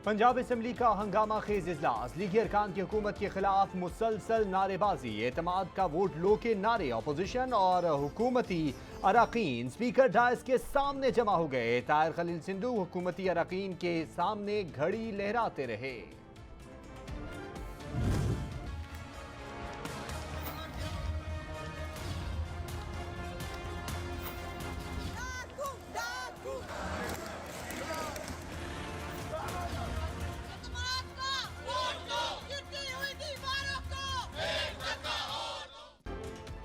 Punjab assembly का हंगामा खेज इजलास, लीगी अरकान की हुकूमत के खिलाफ मुसलसल नारेबाजी, एतमाद का वोट लो के नारे, अपोजिशन और हुकूमती अरकान स्पीकर डायस के सामने जमा हो गए। ताहिर खलील सिंधु हुकूमती अरकान के सामने घड़ी लहराते रहे।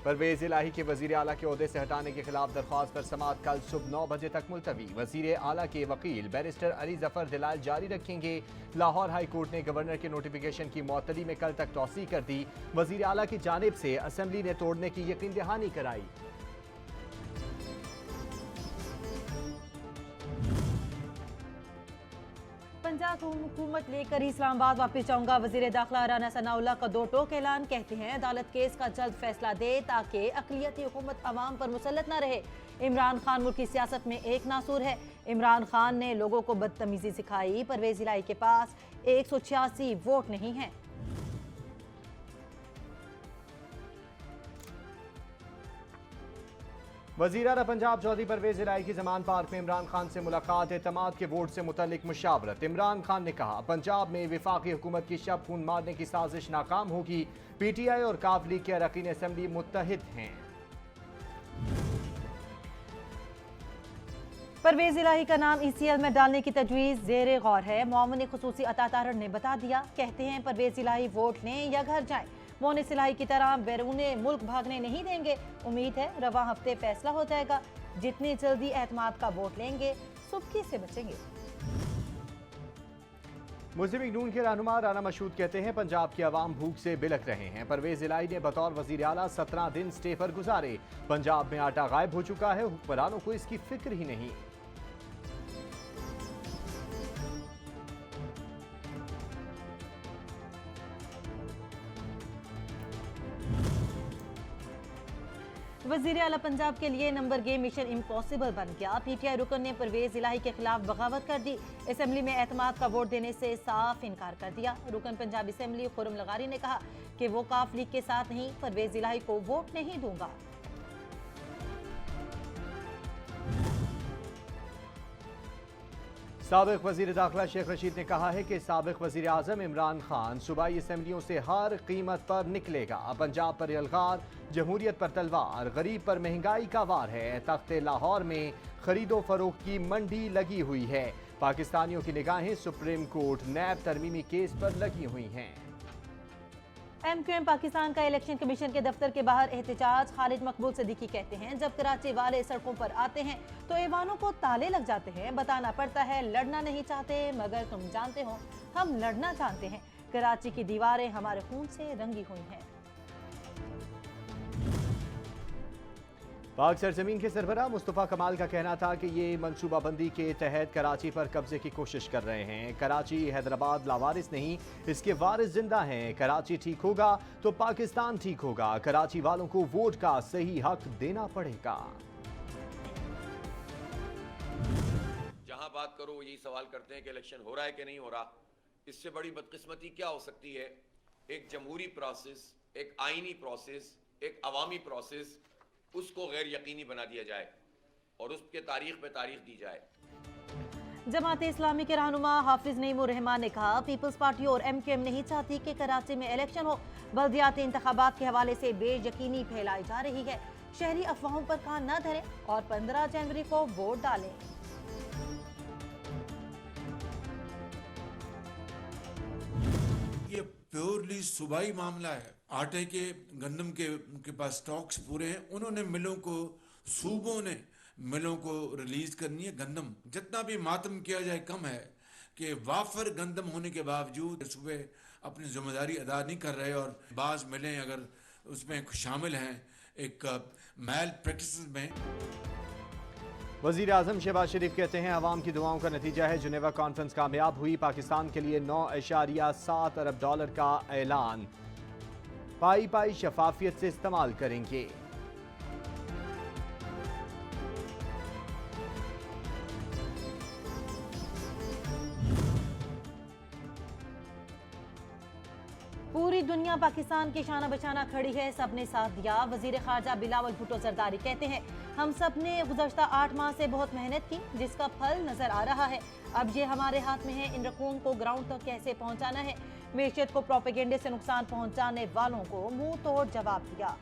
परवेज इलाही के वजीर आला के ओहदे से हटाने के खिलाफ दरख्वास्त पर समाअत कल सुबह 9 बजे तक मुलतवी। वजीर आला के वकील बैरिस्टर अली जफर दलाल जारी रखेंगे। लाहौर हाई कोर्ट ने गवर्नर के नोटिफिकेशन की मुअत्तली में कल तक तौसी कर दी। वजीर आला की जानिब से असम्बली ने तोड़ने की यकीन दहानी कराई। पंजाब हुकूमत लेकर इस्लामाबाद वापस जाऊंगा, वजीर दाखिला राना सनाउल्लाह का दो टोक ऐलान। कहते हैं अदालत केस का जल्द फैसला दे ताकि अक़लियती हुकूमत अवाम पर मुसल्लत न रहे। इमरान खान मुल्क की सियासत में एक नासूर है। इमरान खान ने लोगों को बदतमीजी सिखाई। परवेज इलाही के पास 186 वोट नहीं हैं। वज़ीर आला पंजाब चौधरी परवेज इलाही की जमान पार्क में इमरान खान से मुलाकात, एतमाद के वोट से मुतल्लिक मुशावरत। इमरान खान ने कहा पंजाब में विफाकी हुकूमत की शब खून मारने की साजिश नाकाम होगी। PTI और काफ लीग के अरकान असम्बली मुत्तहिद हैं। परवेज इलाही का नाम ECL में डालने की तजवीज़ ज़ेरे गौर है। मुआविन खुसूसी अता तारड़ ने बता दिया। कहते हैं परवेज इलाही वोट लें या घर जाएं, मोनिस इलाही की तरह बैरून मुल्क भागने नहीं देंगे। उम्मीद है रवा हफ्ते फैसला हो जाएगा। जितनी जल्दी एतमाद का वोट लेंगे सुबकी से बचेंगे। मुस्लिम लीग नून के रहनुमा राना मशहूद कहते हैं पंजाब के अवाम भूख से बिलख रहे हैं। परवेज इलाही ने बतौर वजीर आला 17 दिन स्टे पर गुजारे। पंजाब में आटा गायब हो चुका है, हुक्मरानों को इसकी फिक्र ही नहीं। वजीर आला पंजाब के लिए नंबर गेम मिशन इम्पॉसिबल बन गया। PTI रुकन ने परवेज इलाही के खिलाफ बगावत कर दी। असम्बली में एतमाद का वोट देने से साफ इनकार कर दिया। रुकन पंजाब असम्बली खुरम लगारी ने कहा कि वो काफ लीग के साथ नहीं, परवेज इलाही को वोट नहीं दूंगा। साबिक वजीर दाखिला शेख रशीद ने कहा है कि साबिक वजीर आजम इमरान खान सूबाई असम्बलियों से हर कीमत पर निकलेगा। पंजाब पर यलगार, जमहूरियत पर तलवार, गरीब पर महंगाई का वार है। तख्ते लाहौर में खरीदो फरोख्त की मंडी लगी हुई है। पाकिस्तानियों की निगाहें सुप्रीम कोर्ट नैब तरमीमी केस पर लगी हुई हैं। MQM पाकिस्तान का इलेक्शन कमीशन के दफ्तर के बाहर एहतजाज। खालिद मकबूल सदीकी कहते हैं जब कराची वाले सड़कों पर आते हैं तो ऐवानों को ताले लग जाते हैं। बताना पड़ता है लड़ना नहीं चाहते, मगर तुम जानते हो हम लड़ना जानते हैं। कराची की दीवारें हमारे खून से रंगी हुई हैं। पाक सरजमीन के सरबराह मुस्तफ़ा कमाल का कहना था कि ये मनसूबाबंदी के तहत कराची पर कब्जे की कोशिश कर रहे हैं। कराची हैदराबाद लावारिस नहीं, इसके वारिस जिंदा हैं। कराची ठीक होगा तो पाकिस्तान ठीक होगा। कराची वालों को वोट का सही हक देना पड़ेगा। जहां बात करो वो यही सवाल करते हैं कि इलेक्शन हो रहा है कि नहीं हो रहा। इससे बड़ी बदकिस्मती क्या हो सकती है? एक जमहूरी प्रोसेस, एक आईनी प्रोसेस, एक अवामी प्रोसेस, उसको गैर यकीनी बना दिया जाए और उसके तारीख पे तारीख दी जाए। जमात इस्लामी के रहनुमा हाफिज नईमुर रहमान ने कहा पीपल्स पार्टी और MQM नहीं चाहती कि कराची में इलेक्शन हो। बल्दियाती इंतखाबात के हवाले से बेयकीनी फैलाई जा रही है। शहरी अफवाहों पर कान न धरें और 15 जनवरी को वोट डालें। ये प्योरली सूबाई मामला है। आटे के, गंदम के उनके पास स्टॉक्स पूरे हैं। उन्होंने मिलों को, सूबों ने मिलों को रिलीज करनी है। गंदम जितना भी मातम किया जाए कम है कि वाफर गंदम होने के बावजूद सूबे अपनी जिम्मेदारी अदा नहीं कर रहे और बाज मिलें अगर उसमें शामिल हैं एक मैल प्रैक्टिस में। वज़ीर आज़म शहबाज शरीफ कहते हैं अवाम की दुआओं का नतीजा है जिनेवा कॉन्फ्रेंस कामयाब हुई। पाकिस्तान के लिए $9.7 अरब का ऐलान पाई पाई शफाफियत से इस्तेमाल करेंगे। पूरी दुनिया पाकिस्तान की शाना बशाना खड़ी है, सबने साथ दिया। वजीर खारजा बिलावल भुट्टो जरदारी कहते हैं, हम सब ने गुज़श्ता 8 माह से बहुत मेहनत की, जिसका फल नजर आ रहा है। अब ये हमारे हाथ में है, इन रकूम को ग्राउंड तक कैसे पहुंचाना है। मैशियत को प्रोपेगेंडे से नुकसान पहुंचाने वालों को मुंह तोड़ जवाब दिया।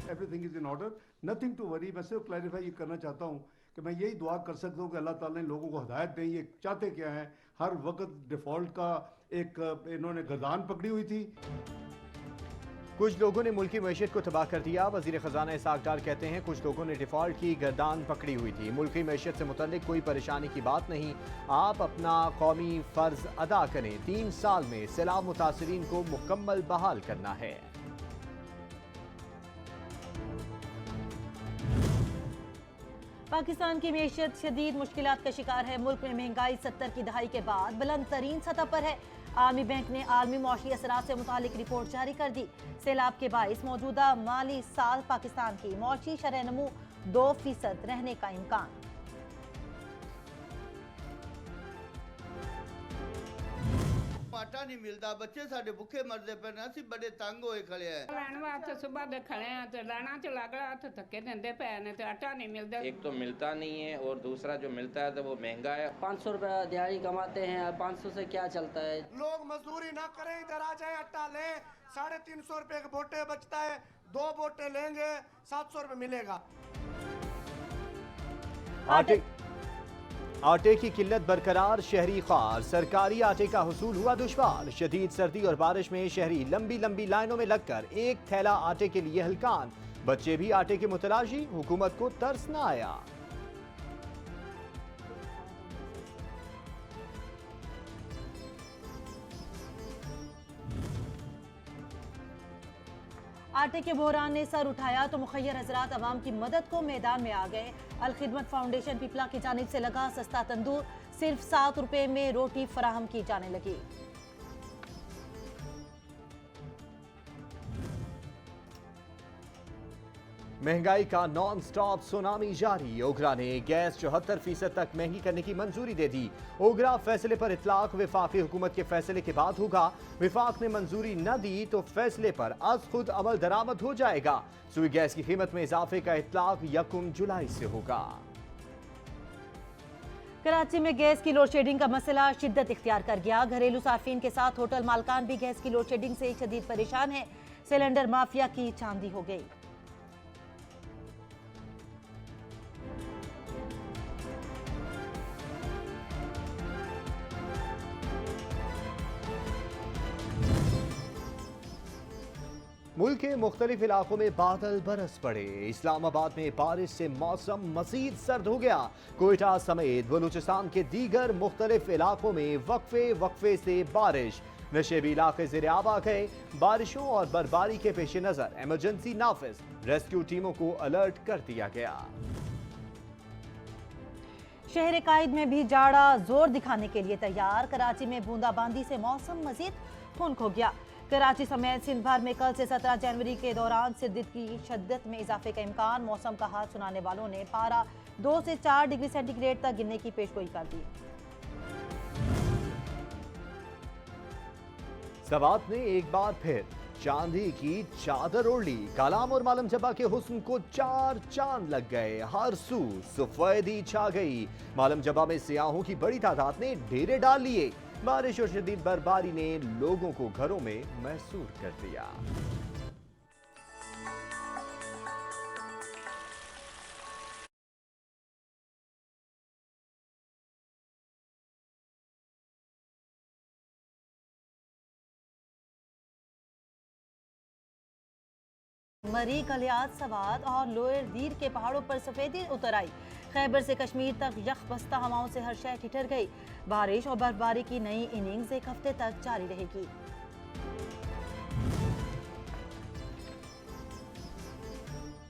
Everything is in order, nothing to worry. मैं सिर्फ क्लैरिफाई ये करना चाहता हूँ कि मैं यही दुआ कर सकता हूँ कि अल्लाह ताला ने लोगों को हदायत दें, ये चाहते क्या हैं। हर वक्त डिफ़ॉल्ट का एक इन्होंने गर्दान पकड़ी हुई थी। कुछ लोगों ने मुल्की मैशियत को तबाह कर दिया। वजीर खजाना इसहाक डार कहते हैं, कुछ लोगों ने डिफॉल्ट की गर्दान पकड़ी हुई थी। मुल्की मैशियत से मुतल्लिक कोई परेशानी की बात नहीं, आप अपना कौमी फर्ज अदा करें। 3 साल में सैलाब मुतासरीन को मुकम्मल बहाल करना है। पाकिस्तान की मैशियत शदीद मुश्किलात का शिकार है। मुल्क में महंगाई 70 की दहाई के बाद बुलंद तरीन सतह पर है। आलमी बैंक ने आलमी मौशी असरात से मुतालिक रिपोर्ट जारी कर दी। सैलाब के बाइस मौजूदा माली साल पाकिस्तान की मौशी शरह नमू 2% रहने का इम्कान। आटा नहीं मिलता, बच्चे साडे भुखे मरदे पे, असि बड़े तंग होए खड़े हैं। लैन वास्ते सुबह दे खड़े हैं तो लाना च लग रहा तो धक्के देंदे पे ने तो आटा नहीं मिलता। एक तो मिलता नहीं है और दूसरा जो मिलता है तो वो महंगा है। 500 रुपया दिहाड़ी कमाते हैं, 500 से क्या चलता है। लोग मजदूरी ना करें, इधर आ जाए, आटा लें। 350 रुपए के बोटे बचता है, 2 बोटे लेंगे 700 रुपए मिलेगा। आटे की किल्लत बरकरार, शहरी ख्वार, सरकारी आटे का हुसूल हुआ दुश्वार। शदीद सर्दी और बारिश में शहरी लंबी लंबी लाइनों में लगकर एक थैला आटे के लिए हलकान। बच्चे भी आटे के मुतलाशी, हुकूमत को तरस न आया। आटे के बहरान ने सर उठाया तो मुखय्यर हजरात अवाम की मदद को मैदान में आ गए। अल खिदमत फाउंडेशन पिपला की जानिब से लगा सस्ता तंदूर, सिर्फ 7 रुपए में रोटी फराहम की जाने लगी। महंगाई का नॉन स्टॉप सुनामी जारी। ओगरा ने गैस 74% तक महंगी करने की मंजूरी दे दी। ओगरा फैसले पर इतलाक वफाकी हुकूमत के फैसले के बाद होगा। वफाक ने मंजूरी न दी तो फैसले पर आज खुद अमल दरामद हो जाएगा। सुई गैस की कीमत में इजाफे का इतलाक 1 जुलाई से होगा। कराची में गैस की लोड शेडिंग का मसला शिद्दत इख्तियार कर गया। घरेलू सार्फिन के साथ होटल मालकान भी गैस की लोड शेडिंग से शदीद परेशान है। सिलेंडर माफिया की चांदी हो गई। मुल्क के मुख्तलिफ इलाकों में बादल बरस पड़े। इस्लामाबाद में बारिश से मौसम मजीद सर्द हो गया। कोयटा समेत बलूचिस्तान के दीगर मुख्तलिफ इलाकों में वक्फे वक्फे से बारिश। नशेबी इलाके ज़ेर-ए-आब आ गए। बारिशों और बर्फबारी के पेश नजर इमरजेंसी नाफिज, रेस्क्यू टीमों को अलर्ट कर दिया गया। शहर कायद में भी जाड़ा जोर दिखाने के लिए तैयार। कराची में बूंदाबांदी से मौसम मजीद ठंड हो गया। कराची समेत सिंध भर में कल से 17 जनवरी के दौरान शिद्दत की शद्दत में इजाफे का इम्कान। मौसम का हाल सुनाने वालों ने पारा 2 से 4 डिग्री सेंटीग्रेड तक गिरने की पेशगोई कर दी। सवात ने एक बार फिर चांदी की चादर ओढ़ ली। कालाम और मालम जबा के हुस्न को 4 चांद लग गए। हर सू सफेदी छा गई। मालम जबा में सियाहों की बड़ी तादाद ने डेरे डाल लिए। बारिश और शदीद बर्फबारी ने लोगों को घरों में महसूर कर दिया। मरी, कलियात, सवात और लोअर दीर के पहाड़ों पर सफेदी उतर आई। खैबर से कश्मीर तक यख बस्ता हवाओं से हर शय ठिठर गई। बारिश और बर्फबारी की नई इनिंग्स एक हफ्ते तक जारी रहेगी।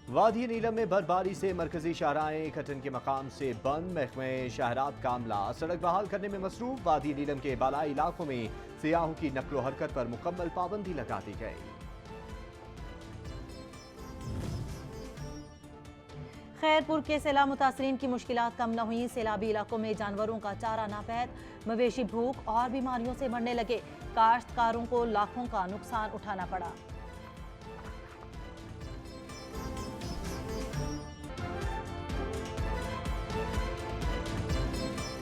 वादी नीलम में बर्फबारी से मरकजी शाहराएं कटन के मकाम से बंद। महकमे शाहरात का अमला सड़क बहाल करने में मसरूफ। वादी नीलम के बालाई इलाकों में सियाहों की नक्लो हरकत पर मुकम्मल पाबंदी लगा दी गई। खैरपुर के सैलाब मुतासरीन की मुश्किलात कम न हुई। सैलाबी इलाकों में जानवरों का चारा नापैद, मवेशी भूख और बीमारियों से मरने लगे। काश्तकारों को लाखों का नुकसान उठाना पड़ा।